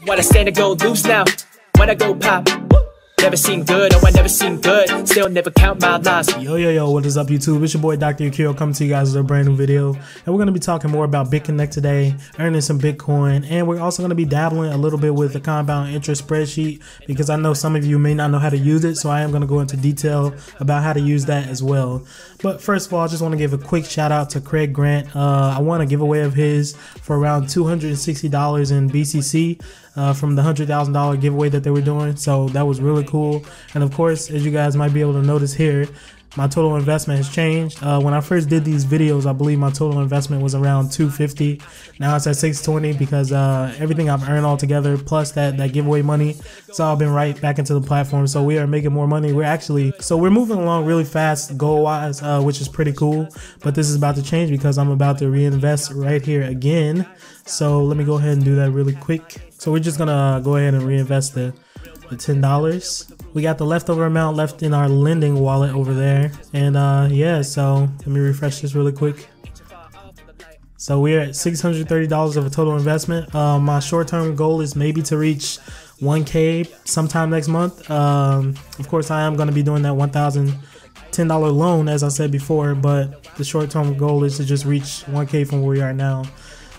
Wanna stand and go loose now. When I go pop, never seen good, oh I never seen good. Still never count my loss. Yo, what is up YouTube? It's your boy Dr. Akio coming to you guys with a brand new video. And we're going to be talking more about Bitconnect today, earning some Bitcoin. And we're also going to be dabbling a little bit with the compound interest spreadsheet, because I know some of you may not know how to use it. So I am going to go into detail about how to use that as well. But first of all, I just want to give a quick shout out to Craig Grant. I won a giveaway of his for around $260 in BCC. From the $100,000 giveaway that they were doing, so that was really cool. And of course, as you guys might be able to notice here, my total investment has changed. When I first did these videos, I believe my total investment was around $250. Now it's at $620 because everything I've earned all together plus that giveaway money, it's all been right back into the platform. So we are making more money. We're moving along really fast goal wise, which is pretty cool. But this is about to change because I'm about to reinvest right here again. So let me go ahead and do that really quick. So we're just gonna go ahead and reinvest the $10. We got the leftover amount left in our lending wallet over there. And yeah, so let me refresh this really quick. So we're at $630 of a total investment. My short-term goal is maybe to reach 1K sometime next month. Of course, I am going to be doing that $1,010 loan, as I said before, but the short-term goal is to just reach 1K from where we are now.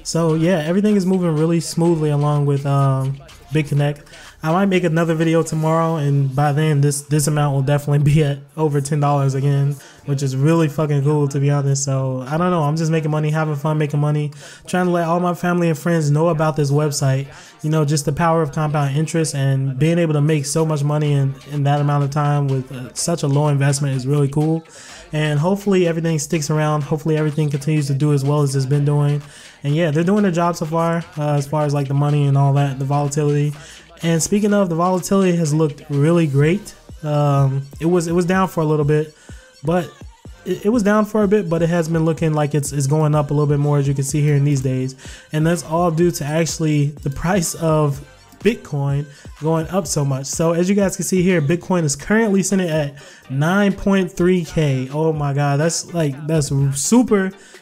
So yeah, everything is moving really smoothly along with Bitconnect. I might make another video tomorrow, and by then this amount will definitely be at over $10 again, which is really fucking cool, to be honest. So I don't know, I'm just making money, having fun making money, trying to let all my family and friends know about this website. You know, just the power of compound interest and being able to make so much money in that amount of time with such a low investment is really cool. And hopefully everything sticks around. Hopefully everything continues to do as well as it's been doing. And yeah, they're doing their job so far as like the money and all that, the volatility. And speaking of, the volatility has looked really great. It was down for a little bit, but it was down for a bit, but it has been looking like it's going up a little bit more, as you can see here in these days. And that's all due to actually the price of Bitcoin going up so much. So as you guys can see here, Bitcoin is currently sitting at 9.3K. Oh my god, that's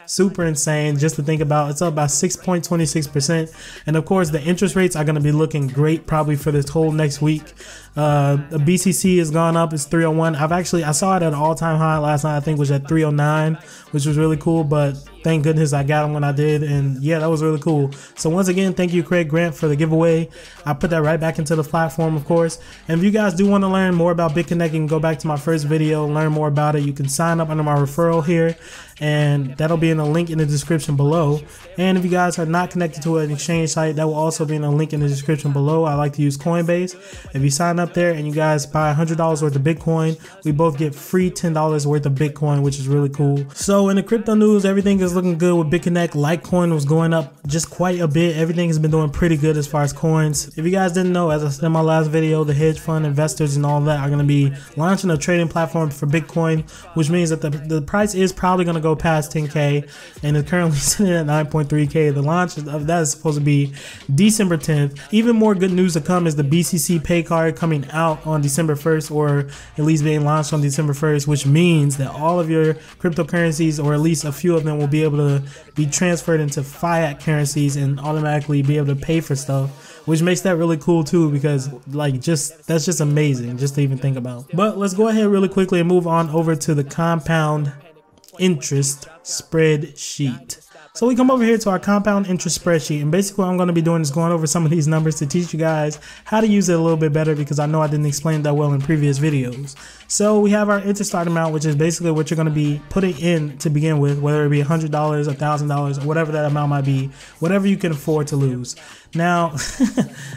super insane just to think about. It's up by 6.26%, and of course the interest rates are going to be looking great probably for this whole next week. The BCC has gone up, it's 301. I saw it at an all-time high last night. I think it was at 309, which was really cool, but thank goodness I got them when I did. And yeah, that was really cool. So once again, thank you Craig Grant for the giveaway. I put that right back into the platform, of course. And if you guys do want to learn more about Bitconnect, you can go back to my first video, learn more about it. You can sign up under my referral here, and that'll be in the link in the description below. And if you guys are not connected to an exchange site, that will also be in a link in the description below. I like to use Coinbase. If you sign up there and you guys buy $100 worth of Bitcoin, we both get free $10 worth of Bitcoin, which is really cool. So in the crypto news, everything is looking good with Bitconnect. Litecoin was going up just quite a bit. Everything has been doing pretty good as far as coins. If you guys didn't know, as I said in my last video, the hedge fund investors and all that are going to be launching a trading platform for Bitcoin, which means that the price is probably going to go past 10K, and it's currently sitting at 9.3K. The launch of that is supposed to be December 10th. Even more good news to come is the BCC pay card coming out on December 1st, or at least being launched on December 1st, which means that all of your cryptocurrencies, or at least a few of them, will be able to be transferred into fiat currencies and automatically be able to pay for stuff, which makes that really cool too, because like that's just amazing just to even think about. But let's go ahead really quickly and move on over to the compound interest spreadsheet. So we come over here to our compound interest spreadsheet, and basically what I'm going to be doing is going over some of these numbers to teach you guys how to use it a little bit better, because I know I didn't explain that well in previous videos. So we have our interest start amount, which is basically what you're going to be putting in to begin with, whether it be $100, $1,000, or whatever that amount might be, whatever you can afford to lose. Now,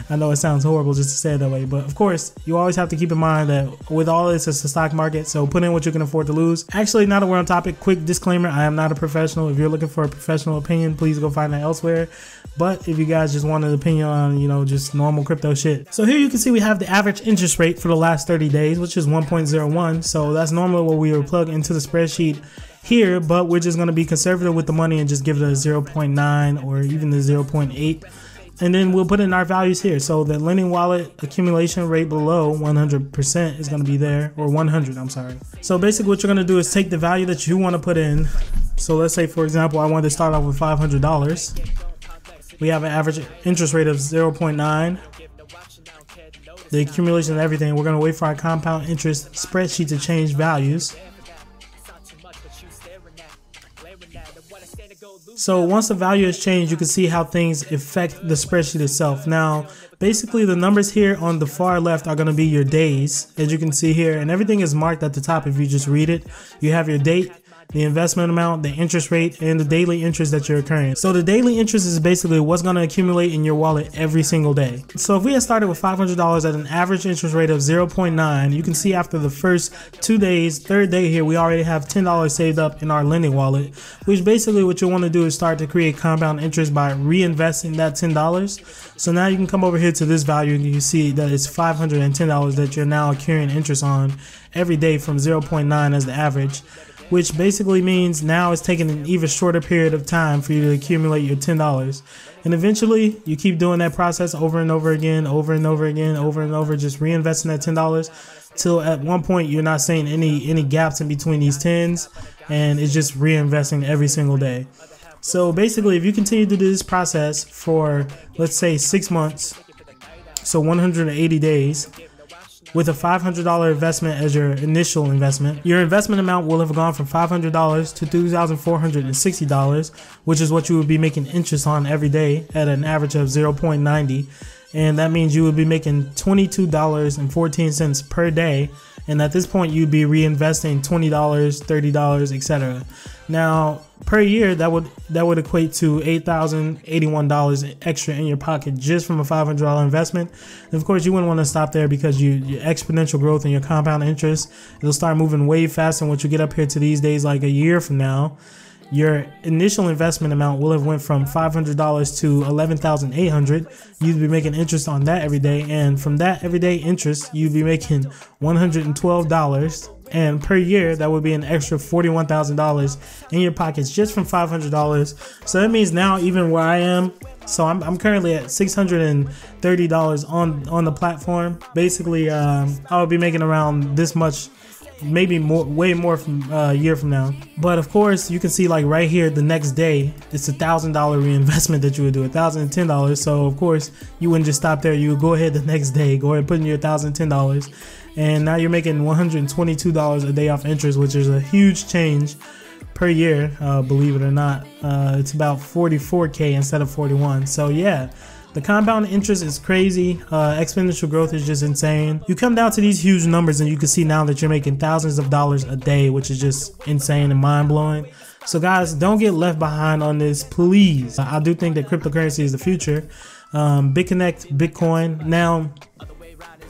I know it sounds horrible just to say it that way, but of course, you always have to keep in mind that with all this, it's the stock market, so put in what you can afford to lose. Actually, now that we're on topic, quick disclaimer, I am not a professional. If you're looking for a professional opinion, please go find that elsewhere. But if you guys just want an opinion on, you know, just normal crypto shit. So here you can see we have the average interest rate for the last 30 days, which is 1.01. So that's normally what we would plug into the spreadsheet here, but we're just going to be conservative with the money and just give it a 0.9 or even the 0.8. And then we'll put in our values here. So the lending wallet accumulation rate below 100% is going to be there, or 100, I'm sorry. So basically what you're going to do is take the value that you want to put in. So let's say, for example, I wanted to start off with $500. We have an average interest rate of 0.9. The accumulation of everything. We're going to wait for our compound interest spreadsheet to change values. So once the value has changed, you can see how things affect the spreadsheet itself. Now, basically the numbers here on the far left are going to be your days, as you can see here, and everything is marked at the top. If you just read it, you have your date, the investment amount, the interest rate, and the daily interest that you're accruing. So the daily interest is basically what's going to accumulate in your wallet every single day. So if we had started with $500 at an average interest rate of 0.9, you can see after the first 2 days, third day here, we already have $10 saved up in our lending wallet, which basically what you want to do is start to create compound interest by reinvesting that $10. So now you can come over here to this value and you can see that it's $510 that you're now accruing interest on every day from 0.9 as the average, which basically means now it's taking an even shorter period of time for you to accumulate your $10. And eventually you keep doing that process over and over again, over and over again, over and over, just reinvesting that $10 till at one point you're not seeing any gaps in between these tens, and it's just reinvesting every single day. So basically, if you continue to do this process for, let's say, 6 months, so 180 days, with a $500 investment as your initial investment, your investment amount will have gone from $500 to $2,460, which is what you would be making interest on every day at an average of 0.90. And that means you would be making $22.14 per day. And at this point, you'd be reinvesting $20, $30, etc. Now, per year, that would equate to $8,081 extra in your pocket just from a $500 investment. And of course, you wouldn't want to stop there, because your exponential growth and your compound interest, it'll start moving way faster. And once you get up here to these days, like a year from now, your initial investment amount will have went from $500 to $11,800. You'd be making interest on that every day, and from that everyday interest, you'd be making $112. And per year, that would be an extra $41,000 in your pockets just from $500. So that means now, even where I am, so I'm currently at $630 on the platform. Basically, I would be making around this much, maybe more, way more from a year from now. But of course, you can see like right here, the next day, it's $1,000 reinvestment that you would do, $1,010. So of course, you wouldn't just stop there. You would go ahead the next day, go ahead and put in your $1,010. And now you're making $122 a day off interest, which is a huge change per year. Believe it or not, it's about 44K instead of 41. So yeah, the compound interest is crazy. Exponential growth is just insane. You come down to these huge numbers and you can see now that you're making thousands of dollars a day, which is just insane and mind-blowing. So guys, don't get left behind on this, please. I do think that cryptocurrency is the future. Bitconnect, Bitcoin. Now,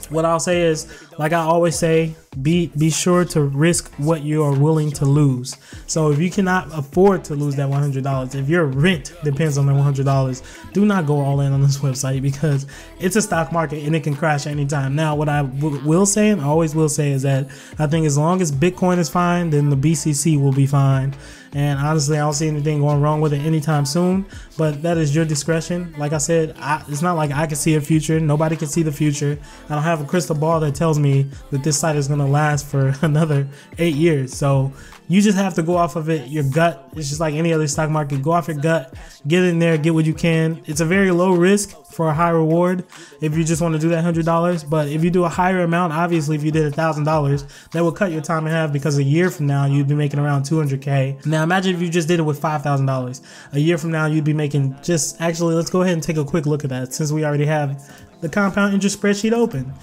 what I'll say is, like I always say, be sure to risk what you are willing to lose. So if you cannot afford to lose that $100, if your rent depends on the $100, do not go all in on this website, because it's a stock market and it can crash anytime. Now, what I will say, and always will say, is that I think as long as Bitcoin is fine, then the BCC will be fine. And honestly, I don't see anything going wrong with it anytime soon, but that is your discretion. Like I said, it's not like I can see a future. Nobody can see the future. I don't have a crystal ball that tells me that this site is going to last for another 8 years. So you just have to go off of it, your gut. It's just like any other stock market. Go off your gut, get in there, get what you can. It's a very low risk for a high reward if you just want to do that $100. But if you do a higher amount, obviously if you did $1,000, that will cut your time in half, because a year from now you'd be making around 200K. Now imagine if you just did it with $5,000. A year from now you'd be making actually, let's go ahead and take a quick look at that, since we already have the compound interest spreadsheet open.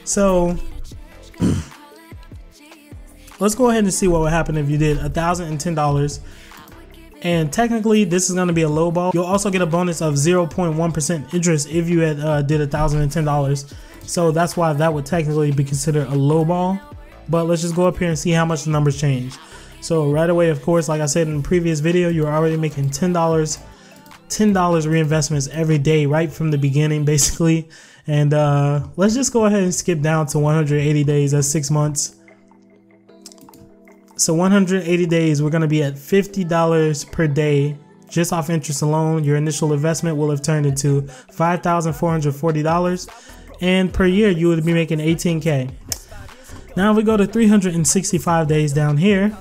So let's go ahead and see what would happen if you did $1,010. And technically, this is going to be a low ball. You'll also get a bonus of 0.1% interest if you had did $1,010. So that's why that would technically be considered a low ball. But let's just go up here and see how much the numbers change. So right away, of course, like I said in the previous video, you are already making $10 reinvestments every day right from the beginning, basically. And let's just go ahead and skip down to 180 days. That's 6 months. So 180 days, we're going to be at $50 per day just off interest alone. Your initial investment will have turned into $5,440, and per year you would be making 18K. Now if we go to 365 days down here,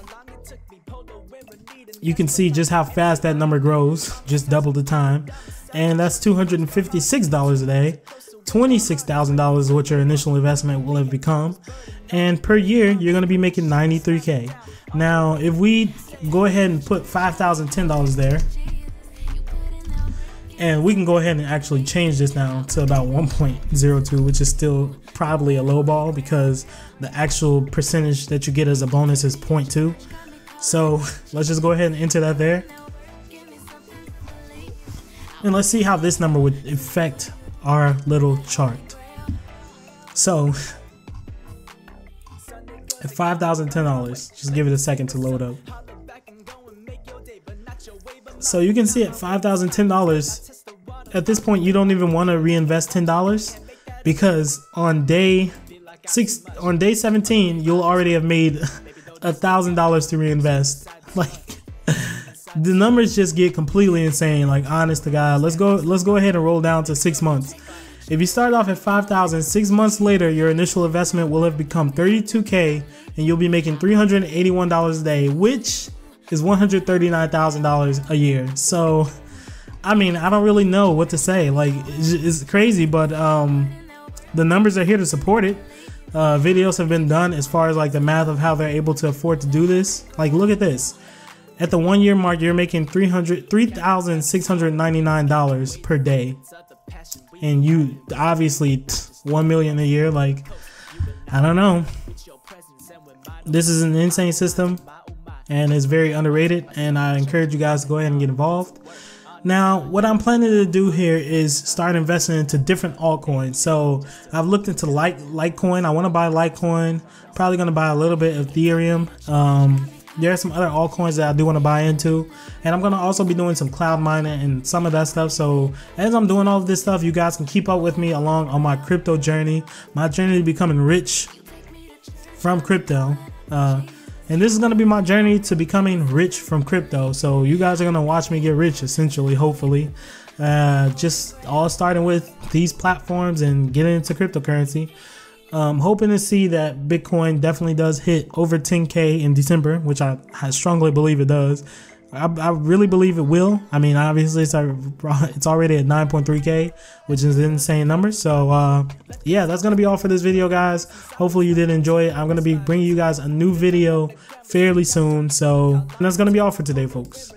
you can see just how fast that number grows, just double the time. and that's $256 a day. $26,000 is what your initial investment will have become, and per year you're going to be making $93K. Now if we go ahead and put $5,010 there, and we can go ahead and actually change this now to about 1.02, which is still probably a low ball because the actual percentage that you get as a bonus is 0.2. So let's just go ahead and enter that there, and let's see how this number would affect our little chart. So at $5,010, just give it a second to load up. So you can see at $5,010, at this point you don't even want to reinvest $10, because on day 17 you'll already have made $1,000 to reinvest. Like, the numbers just get completely insane. Like, honest to God, let's go ahead and roll down to 6 months. If you start off at $5,000, 6 months later your initial investment will have become $32K, and you'll be making $381 a day, which is $139,000 a year. So I mean, I don't really know what to say. Like, it's crazy, but the numbers are here to support it. Videos have been done as far as like the math of how they're able to afford to do this. Like, look at this. At the 1 year mark, you're making $3,699 per day, and you obviously 1 million a year. Like, I don't know. This is an insane system, and it's very underrated, and I encourage you guys to go ahead and get involved. Now, what I'm planning to do here is start investing into different altcoins. So I've looked into Litecoin. I want to buy Litecoin. Probably going to buy a little bit of Ethereum. There are some other altcoins that I do want to buy into, and I'm going to also be doing some cloud mining and some of that stuff. So as I'm doing all of this stuff, you guys can keep up with me along on my crypto journey, my journey to becoming rich from crypto. And this is going to be my journey to becoming rich from crypto. So you guys are going to watch me get rich, essentially, hopefully. Just all starting with these platforms and getting into cryptocurrency. Hoping to see that Bitcoin definitely does hit over 10K in December, which I strongly believe it does. I really believe it will. I mean, obviously it's already at 9.3K, which is an insane number. So yeah, that's gonna be all for this video, guys. Hopefully you did enjoy it. I'm gonna be bringing you guys a new video fairly soon. So that's gonna be all for today, folks.